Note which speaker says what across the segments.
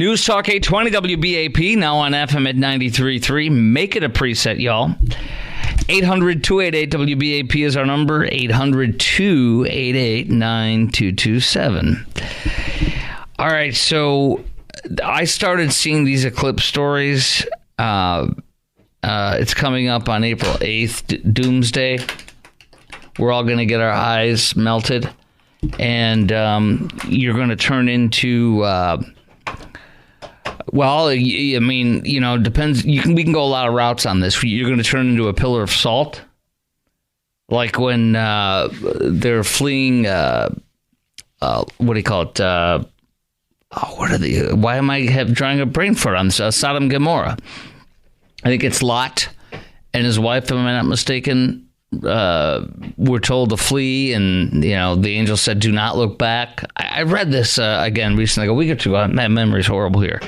Speaker 1: News Talk 820 WBAP, now on FM at 93.3. Make it a preset, y'all. 800-288-WBAP is our number. 800-288-9227. All right, so I started seeing these eclipse stories. It's coming up on April 8th, Doomsday. We're all going to get our eyes melted. And you're going to turn into... Well, I mean, you know, depends. We can go a lot of routes on this. You're going to turn into a pillar of salt, like when they're fleeing. What do you call it? What are they? Why am I drawing a brain fart on Sodom and Gomorrah? I think it's Lot and his wife, if I'm not mistaken. We're told to flee, and you know the angel said, "Do not look back." I read this again recently, like a week or two ago. My memory's horrible here,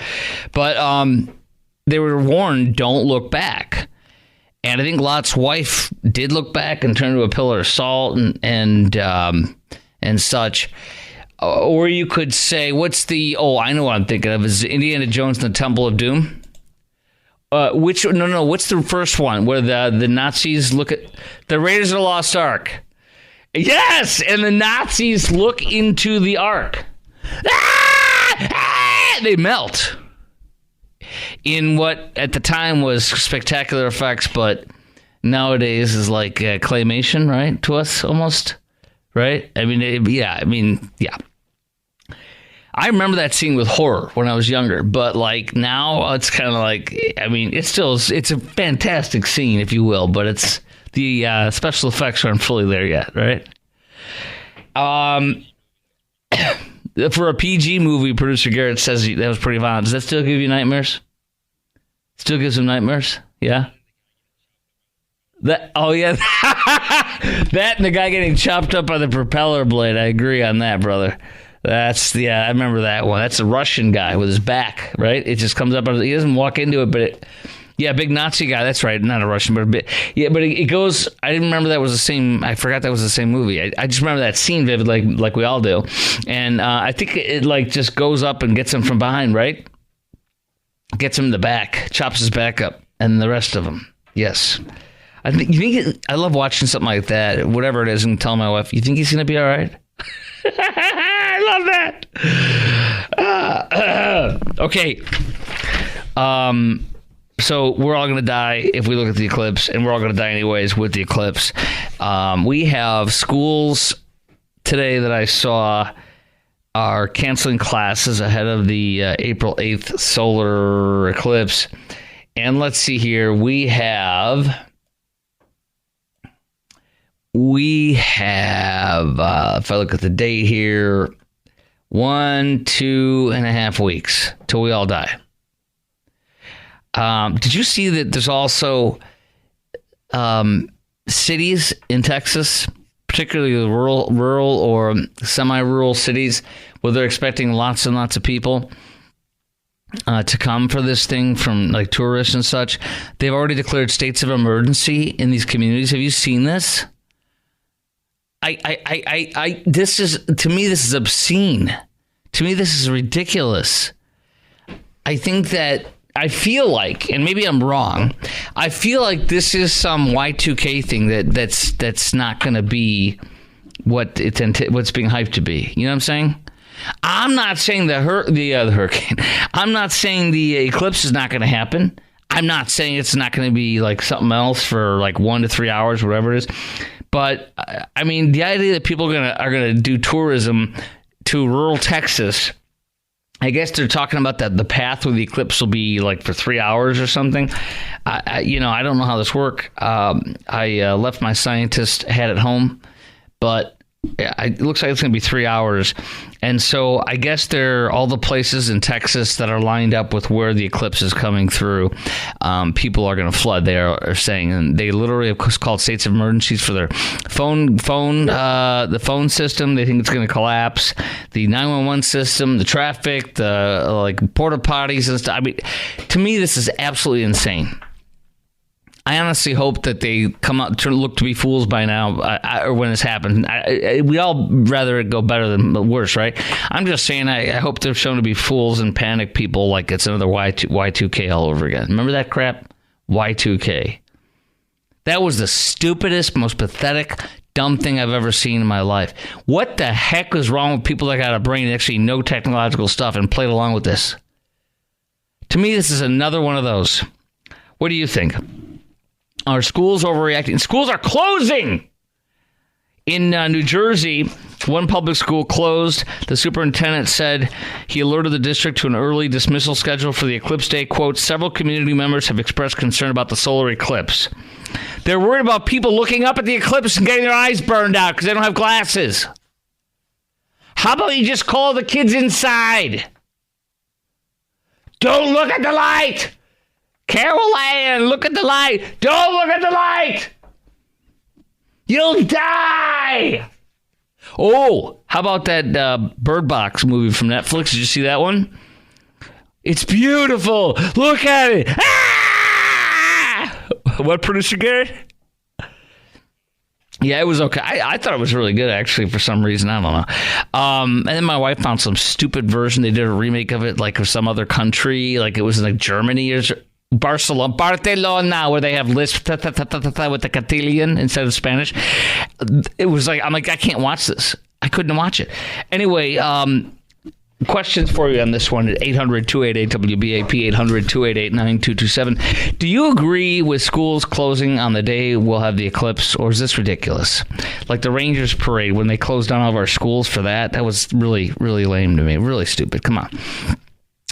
Speaker 1: but they were warned, "Don't look back." And I think Lot's wife did look back and turned to a pillar of salt and such. Or you could say, "What's the?" Oh, I know what I'm thinking of. Is Indiana Jones and the Temple of Doom? What's the first one where the Nazis look at the Raiders of the Lost Ark? Yes, and the Nazis look into the Ark. They melt in what at the time was spectacular effects, but nowadays is like claymation, right? To us, almost, right? I mean, yeah. I remember that scene with horror when I was younger, but like now it's kind of like, I mean, it's a fantastic scene, if you will, but it's the special effects aren't fully there yet, right? For a PG movie, producer Garrett says that was pretty violent. Does that still give you nightmares? Still gives him nightmares? Yeah. That and the guy getting chopped up by the propeller blade. I agree on that, brother. I remember that one. That's a Russian guy with his back, right? It just comes up. He doesn't walk into it, but big Nazi guy. That's right. Not a Russian, but a bit. Yeah, but it goes. I didn't remember that was the same. I forgot that was the same movie. I just remember that scene vividly, like we all do. And I think it like just goes up and gets him from behind, right? Gets him in the back, chops his back up, and the rest of him. Yes. I love watching something like that, whatever it is, and tell my wife, "You think he's going to be all right?" I love that. Okay. So we're all going to die if we look at the eclipse, and we're all going to die anyways with the eclipse. We have schools today that I saw are canceling classes ahead of the April 8th solar eclipse. And let's see here. We have, if I look at the date here, 1.5 weeks till we all die. Did you see that there's also cities in Texas, particularly the rural or semi-rural cities, where they're expecting lots and lots of people to come for this thing from like tourists and such? They've already declared states of emergency in these communities. Have you seen this? This is obscene. To me, this is ridiculous. I feel like, and maybe I'm wrong, I feel like this is some Y2K thing that's not going to be what's being hyped to be. You know what I'm saying? I'm not saying the hurricane. I'm not saying the eclipse is not going to happen. I'm not saying it's not going to be like something else for like 1 to 3 hours, whatever it is. But I mean, the idea that people are gonna do tourism to rural Texas, I guess they're talking about that the path where the eclipse will be like for 3 hours or something. I don't know how this works. I left my scientist hat at home, but it looks like it's going to be 3 hours. And so I guess all the places in Texas that are lined up with where the eclipse is coming through, people are going to flood. They are saying, and they literally have called states of emergencies for their the phone system. They think it's going to collapse. The 911 system, the traffic, the like porta potties and stuff. I mean, to me, this is absolutely insane. I honestly hope that they come out to look to be fools by now, or when this happens. We all rather it go better than worse, right? I'm just saying I hope they're shown to be fools and panic people like it's another Y2K all over again. Remember that crap? Y2K. That was the stupidest, most pathetic, dumb thing I've ever seen in my life. What the heck was wrong with people that got a brain and actually know technological stuff and played along with this? To me, this is another one of those. What do you think? Are schools overreacting? Schools are closing! In New Jersey, one public school closed. The superintendent said he alerted the district to an early dismissal schedule for the eclipse day. Quote, several community members have expressed concern about the solar eclipse. They're worried about people looking up at the eclipse and getting their eyes burned out because they don't have glasses. How about you just call the kids inside? Don't look at the light! Carol Ann, look at the light! Don't look at the light! You'll die! Oh, how about that Bird Box movie from Netflix? Did you see that one? It's beautiful! Look at it! Ah! What, producer Garrett? Yeah, it was okay. I thought it was really good, actually, for some reason. I don't know. And then my wife found some stupid version. They did a remake of it, like of some other country. Like it was in like Germany or Barcelona, where they have lisp with the Castilian instead of Spanish. It was like, I'm like, I can't watch this. I couldn't watch it. Anyway, questions for you on this one at 800-288-WBAP, 800-288-9227. Do you agree with schools closing on the day we'll have the eclipse, or is this ridiculous? Like the Rangers parade, when they closed down all of our schools for that was really, really lame to me. Really stupid. Come on.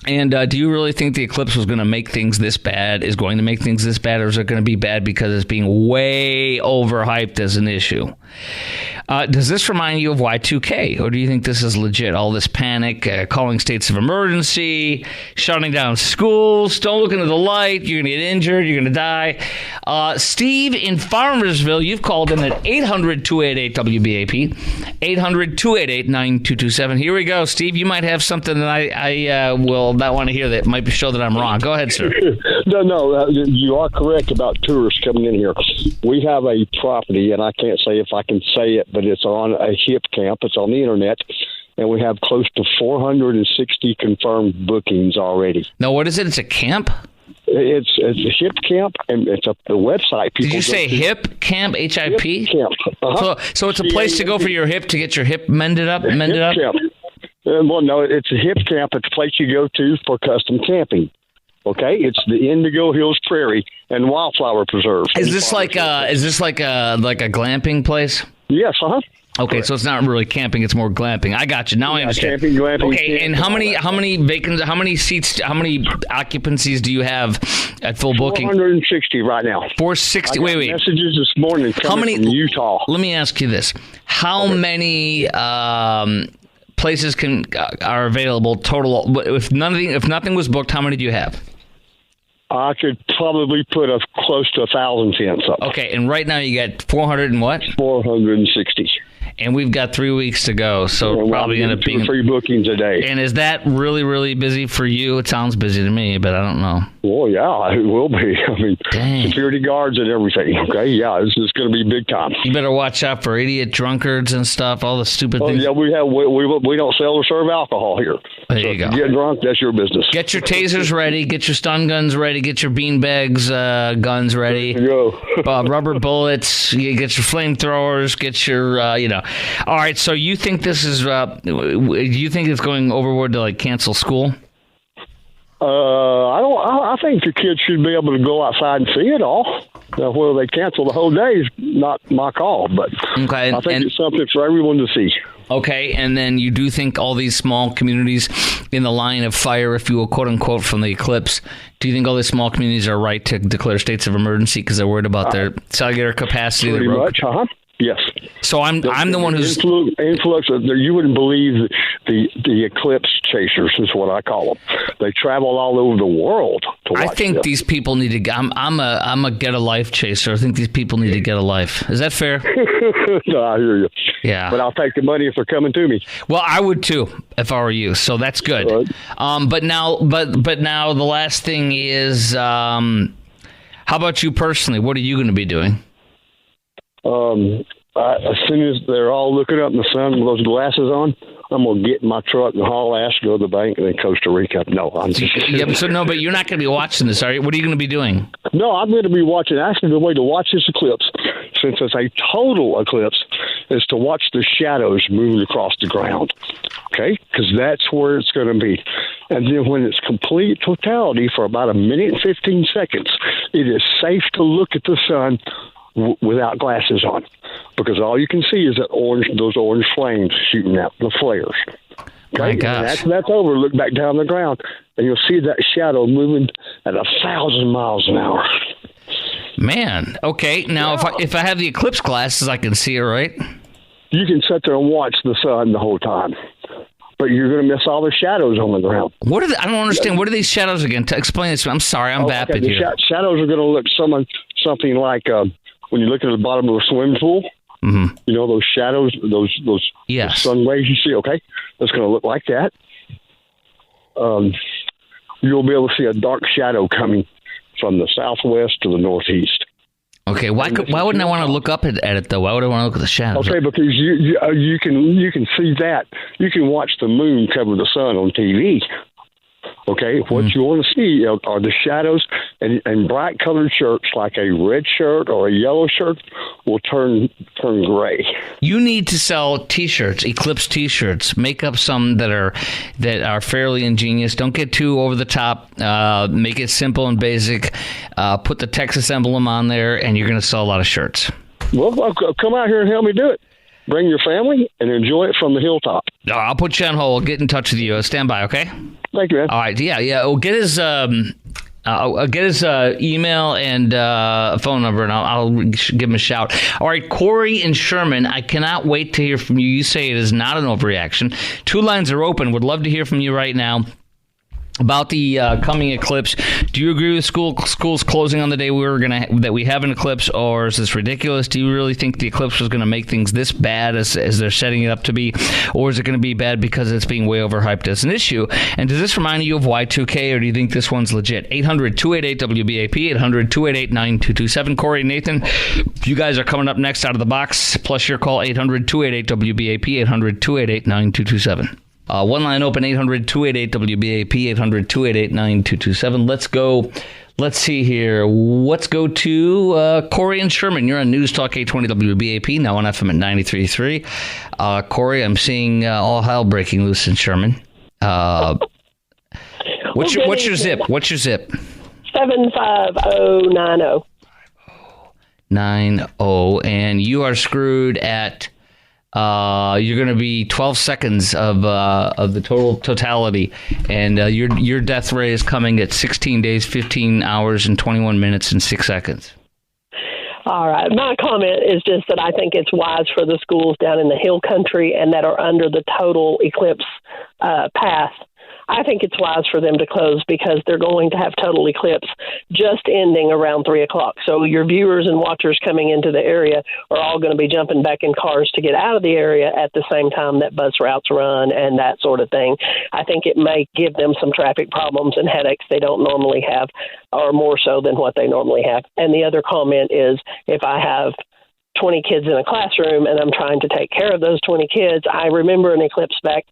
Speaker 1: And do you really think the eclipse was going to make things this bad, is going to make things this bad, or is it going to be bad because it's being way overhyped as an issue? Does this remind you of Y2K, or do you think this is legit? All this panic, calling states of emergency, shutting down schools, don't look into the light, you're going to get injured, you're going to die. Steve in Farmersville, you've called in at 800-288-WBAP, 800-288-9227. Here we go. Steve, you might have something that I will not want to hear that might show that I'm wrong. Go ahead, sir.
Speaker 2: No, you are correct about tourists coming in here. We have a property, and I can't say if I can say it, but it's on a hip camp. It's on the internet, and we have close to 460 confirmed bookings already.
Speaker 1: Now, what is it? It's a camp?
Speaker 2: It's a hip camp, and it's the website.
Speaker 1: Did you say hip camp, H-I-P?
Speaker 2: Hip camp. Uh-huh.
Speaker 1: So it's a place to go for your hip, to get your hip mended up?
Speaker 2: Camp. Well, no, it's a hip camp. It's a place you go to for custom camping. Okay, it's the Indigo Hills Prairie and Wildflower Preserve.
Speaker 1: Is this like a glamping place?
Speaker 2: Yes,
Speaker 1: Okay,
Speaker 2: correct.
Speaker 1: So it's not really camping; it's more glamping. I got you. Now I understand.
Speaker 2: Camping, glamping.
Speaker 1: Okay, and how many seats, how many occupancies do you have at full booking?
Speaker 2: 460 right now.
Speaker 1: 460. Wait.
Speaker 2: Messages this morning coming from Utah.
Speaker 1: Let me ask you this: how many places are available total? If nothing was booked, how many do you have?
Speaker 2: I could probably put close to 1,000 tents up.
Speaker 1: Okay, and right now you got 400 and what?
Speaker 2: 460.
Speaker 1: And we've got 3 weeks to go, so
Speaker 2: We're
Speaker 1: probably going to be
Speaker 2: 2 or 3 bookings a day.
Speaker 1: And is that really, really busy for you? It sounds busy to me, but I don't know.
Speaker 2: Well, yeah, it will be. I mean,
Speaker 1: Dang.
Speaker 2: Security guards and everything. Okay, yeah, this is going to be big time.
Speaker 1: You better watch out for idiot drunkards and stuff. All the stupid things.
Speaker 2: Yeah, we don't sell or serve alcohol here.
Speaker 1: There you go.
Speaker 2: If you get drunk, that's your business.
Speaker 1: Get your tasers ready. Get your stun guns ready. Get your beanbags guns ready.
Speaker 2: There you go.
Speaker 1: Rubber bullets. You get your flamethrowers. Get your All right. So you think this is? Do you think it's going overboard to like cancel school?
Speaker 2: I think the kids should be able to go outside and see it all. Now, whether they cancel the whole day is not my call, but
Speaker 1: okay,
Speaker 2: I think it's something for everyone to see.
Speaker 1: Okay, and then you do think all these small communities in the line of fire, if you will, quote unquote, from the eclipse, do you think all these small communities are right to declare states of emergency because they're worried about their cellular capacity?
Speaker 2: Pretty much, Yes.
Speaker 1: So I'm the one who's
Speaker 2: influx. You wouldn't believe the eclipse chasers is what I call them. They travel all over the world to watch.
Speaker 1: I think these people need to. I'm a get a life chaser. I think these people need to get a life. Is that fair?
Speaker 2: No, I hear you.
Speaker 1: Yeah.
Speaker 2: But I'll take the money if they're coming to me.
Speaker 1: Well, I would too if I were you. So that's good. Right. But now the last thing is. How about you personally? What are you going to be doing?
Speaker 2: As soon as they're all looking up in the sun with those glasses on, I'm going to get in my truck and haul ass, go to the bank, and then Costa Rica. No, I'm just
Speaker 1: but you're not going to be watching this, are you? What are you going to be doing?
Speaker 2: No, I'm going to be watching. Actually, the way to watch this eclipse, since it's a total eclipse, is to watch the shadows moving across the ground. Okay? Because that's where it's going to be. And then when it's complete totality for about a minute and 15 seconds, it is safe to look at the sun without glasses on, because all you can see is those orange flames shooting out, the flares. Okay?
Speaker 1: My gosh.
Speaker 2: After that's over, look back down the ground, and you'll see that shadow moving at 1,000 miles an hour.
Speaker 1: Man, okay. Now, if I have the eclipse glasses, I can see it, right?
Speaker 2: You can sit there and watch the sun the whole time, but you're going to miss all the shadows on the ground.
Speaker 1: What are I don't understand. What are these shadows again? Explain this. I'm sorry, I'm vapid here.
Speaker 2: Shadows are going to look something like when you look at the bottom of a swimming pool.
Speaker 1: Mm-hmm.
Speaker 2: You know those shadows, those
Speaker 1: yes.
Speaker 2: sun waves you see. Okay, it's going to look like that. You'll be able to see a dark shadow coming from the southwest to the northeast.
Speaker 1: Okay, why wouldn't I want to look up at it though? Why would I want to look at the shadows?
Speaker 2: Okay, because you can see that. You can watch the moon cover the sun on TV. Okay, what you want to see are the shadows, and bright colored shirts like a red shirt or a yellow shirt will turn gray.
Speaker 1: You need to sell T-shirts, Eclipse T-shirts. Make up some that are fairly ingenious. Don't get too over the top. Make it simple and basic. Put the Texas emblem on there, and you're going to sell a lot of shirts.
Speaker 2: Well, come out here and help me do it. Bring your family and enjoy it from the hilltop.
Speaker 1: I'll put you on hold. I'll get in touch with you. Stand by, okay?
Speaker 2: Thank you, man.
Speaker 1: All right, yeah. We'll get his I'll get his email and phone number, and I'll give him a shout. All right, Corey in Sherman, I cannot wait to hear from you. You say it is not an overreaction. 2 lines are open. Would love to hear from you right now about the coming eclipse. Do you agree with schools closing on the day that we have an eclipse, or is this ridiculous? Do you really think the eclipse was going to make things this bad as they're setting it up to be, or is it going to be bad because it's being way overhyped as an issue? And does this remind you of Y2K, or do you think this one's legit? 800-288-WBAP, 800-288-9227. Corey and Nathan, you guys are coming up next out of the box, plus your call, 800-288-WBAP, 800-288-9227. One line open, 800-288-WBAP, 800-288-9227. Let's go. Let's see here. Let's go to Corey and Sherman. You're on News Talk 820 WBAP, now on FM at 93.3. Corey, I'm seeing all hell breaking loose in Sherman. What's your zip? What's your zip?
Speaker 3: 75090.
Speaker 1: 90, and you are screwed at... you're going to be 12 seconds of the totality, and your death ray is coming at 16 days, 15 hours, and 21 minutes and 6 seconds.
Speaker 3: All right. My comment is just that I think it's wise for the schools down in the hill country and that are under the total eclipse path. I think it's wise for them to close because they're going to have total eclipse just ending around 3 o'clock. So your viewers and watchers coming into the area are all going to be jumping back in cars to get out of the area at the same time that bus routes run and that sort of thing. I think it may give them some traffic problems and headaches they don't normally have, or more so than what they normally have. And the other comment is, if I have 20 kids in a classroom and I'm trying to take care of those 20 kids. I remember an eclipse back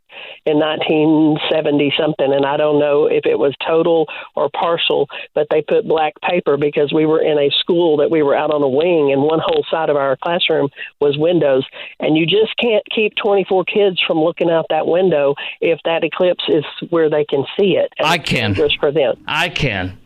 Speaker 3: in 1970 something, and I don't know if it was total or partial, but they put black paper because we were in a school that we were out on a wing, and one whole side of our classroom was windows, and you just can't keep 24 kids from looking out that window if that eclipse is where they can see it. And
Speaker 1: I can.
Speaker 3: It's for them.
Speaker 1: I can.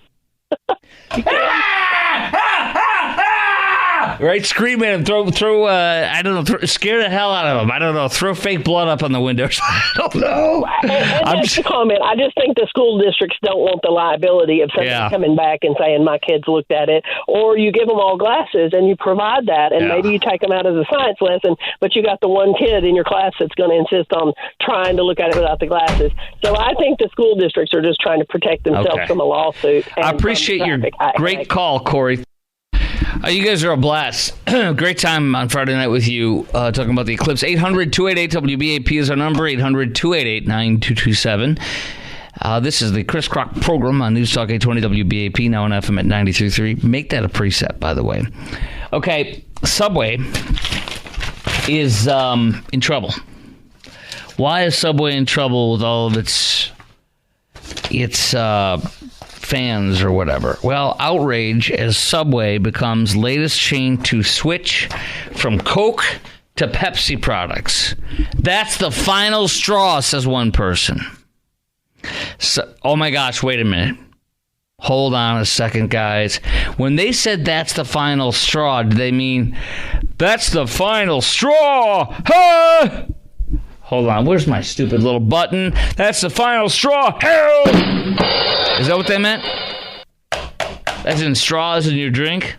Speaker 1: Right, scream at him, throw I don't know, scare the hell out of him. I don't know, throw fake blood up on the windows. I don't know.
Speaker 3: And that's the comment. I just think the school districts don't want the liability of somebody coming back and saying, my kids looked at it. Or you give them all glasses and you provide that, and maybe you take them out as a science lesson, but you got the one kid in your class that's going to insist on trying to look at it without the glasses. So I think the school districts are just trying to protect themselves from a lawsuit.
Speaker 1: I appreciate your great call, Corey. You guys are a blast. Great time on Friday night with you talking about the eclipse. 800-288-WBAP is our number, 800-288-9227. This is the Chris Crock program on News Talk 820 WBAP, now on FM at 93.3. Make that a preset, by the way. Okay, Subway is in trouble. Why is Subway in trouble with all of its fans or whatever? Well, outrage as Subway becomes latest chain to switch from Coke to Pepsi products. That's the final straw, says one person. So, oh my gosh, wait a minute. Hold on a second, guys. When they said that's the final straw, did they mean that's the final straw? Huh? Hold on, where's my stupid little button? That's the final straw. Help! Is that what they meant? That's in straws in your drink?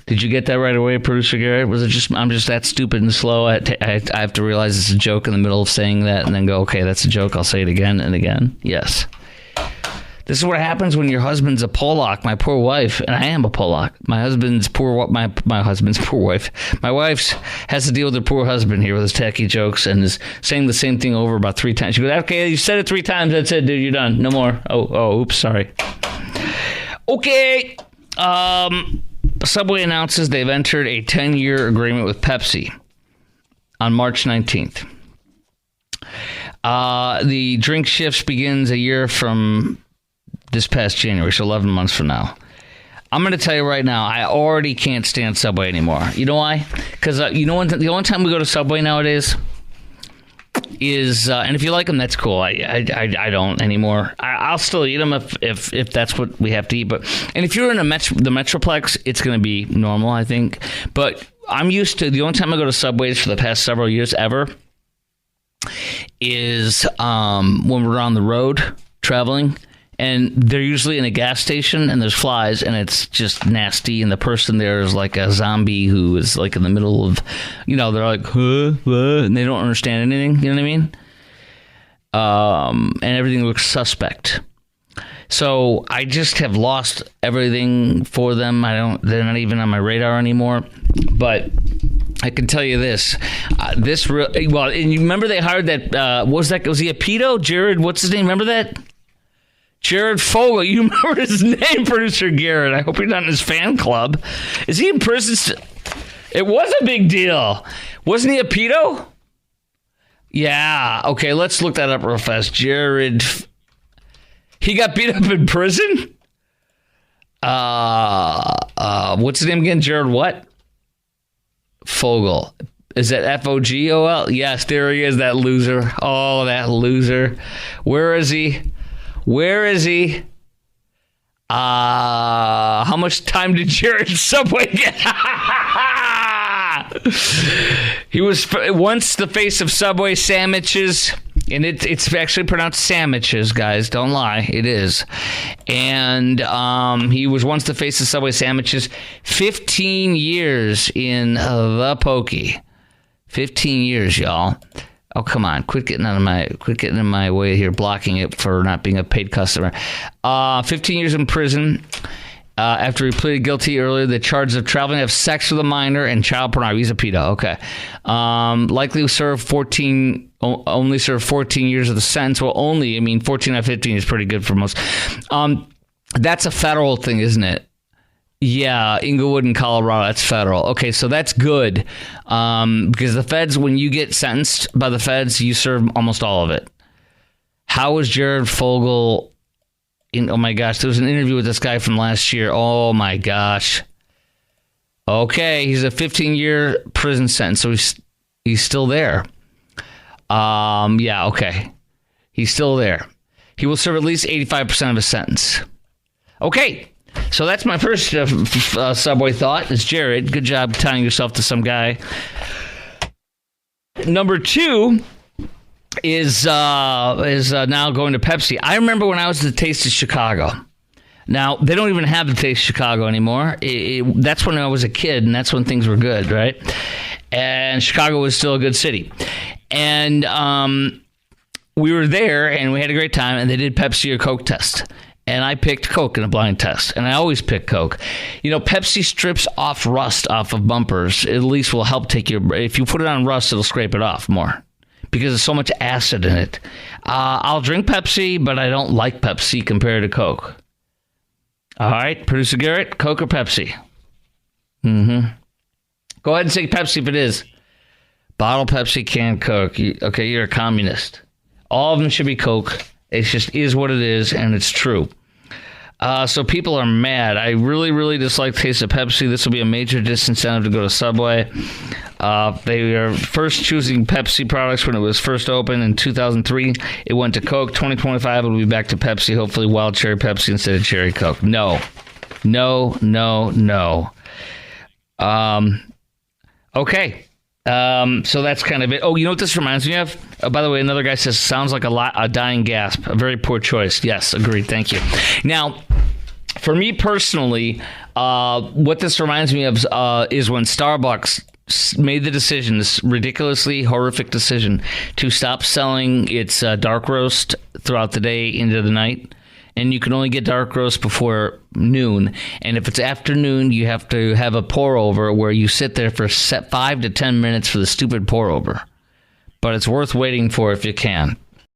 Speaker 1: Did you get that right away, Producer Garrett? Was it just I'm just that stupid and slow? I have to realize it's a joke in the middle of saying that and then go, okay, that's a joke. I'll say it again and again. Yes. This is what happens when your husband's a Polak. My poor wife, and I am a Polak. My husband's poor wife. My wife's has to deal with her poor husband here with his tacky jokes and is saying the same thing over about 3 times. She goes, okay, you said it 3 times. That's it, dude. You're done. No more. Oh, oops, sorry. Okay. Subway announces they've entered a 10-year agreement with Pepsi on March 19th. The drink shifts begins a year from this past January, so 11 months from now. I'm going to tell you right now, I already can't stand Subway anymore. You know why? Because the only time we go to Subway nowadays is, and if you like them, that's cool. I don't anymore. I'll still eat them if that's what we have to eat. And if you're in the Metroplex, it's going to be normal, I think. But I'm used to, the only time I go to Subways for the past several years ever is when we're on the road traveling. And they're usually in a gas station, and there's flies, and it's just nasty. And the person there is like a zombie who is like in the middle of, they're like, huh, and they don't understand anything. You know what I mean? And everything looks suspect. So I just have lost everything for them. They're not even on my radar anymore. But I can tell you this. And you remember they hired that, was he a pedo? Jared, what's his name? Remember that? Jared Fogle, you remember his name, Producer Garrett. I hope you're not in his fan club. Is he in prison? It was a big deal. Wasn't he a pedo? Yeah. Okay, let's look that up real fast. Jared, he got beat up in prison? What's his name again? Jared what? Fogle. Is that Fogol? Yes, there he is, that loser. Oh, that loser. Where is he? How much time did Jared Subway get? He was once the face of Subway sandwiches, and it's actually pronounced sandwiches, guys. Don't lie, it is. And he was once the face of Subway sandwiches. 15 years in the pokey. 15 years, y'all. Oh, come on. Quit getting in my way here, blocking it for not being a paid customer. 15 years in prison after he pleaded guilty earlier. The charges of traveling to have sex with a minor and child pornography. He's a pedo. Okay. Likely only serve 14 years of the sentence. Well, 14 out of 15 is pretty good for most. That's a federal thing, isn't it? Yeah, Inglewood in Colorado, that's federal. Okay, so that's good because the feds, when you get sentenced by the feds, you serve almost all of it. How was Jared Fogle? Oh my gosh, there was an interview with this guy from last year. Oh my gosh. Okay, he's a 15-year prison sentence, so he's still there. Yeah, okay. He's still there. He will serve at least 85% of his sentence. Okay. So that's my first Subway thought. It's Jared. Good job tying yourself to some guy. Number 2 is now going to Pepsi. I remember when I was at the Taste of Chicago. Now, they don't even have the Taste of Chicago anymore. That's when I was a kid, and that's when things were good, right? And Chicago was still a good city. And we were there, and we had a great time, and they did Pepsi or Coke test. And I picked Coke in a blind test, and I always pick Coke. Pepsi strips off rust off of bumpers. It at least will help if you put it on rust, it'll scrape it off more. because there's so much acid in it. I'll drink Pepsi, but I don't like Pepsi compared to Coke. All right, Producer Garrett, Coke or Pepsi? Mm-hmm. Go ahead and say Pepsi if it is. Bottle Pepsi, can Coke. Okay, you're a communist. All of them should be Coke. It just is what it is, and it's true. So people are mad. I really, really dislike the taste of Pepsi. This will be a major disincentive to go to Subway. They are first choosing Pepsi products when it was first opened in 2003. It went to Coke. 2025, it'll be back to Pepsi. Hopefully wild cherry Pepsi instead of cherry Coke. No. Okay. So that's kind of it. Oh, you know what this reminds me of? By the way, another guy says, sounds like a dying gasp. A very poor choice. Yes, agreed. Thank you. Now, for me personally, what this reminds me of is when Starbucks made the decision, this ridiculously horrific decision, to stop selling its dark roast throughout the day into the night. And you can only get dark roast before noon. And if it's afternoon, you have to have a pour over where you sit there for 5 to 10 minutes for the stupid pour over. But it's worth waiting for if you can.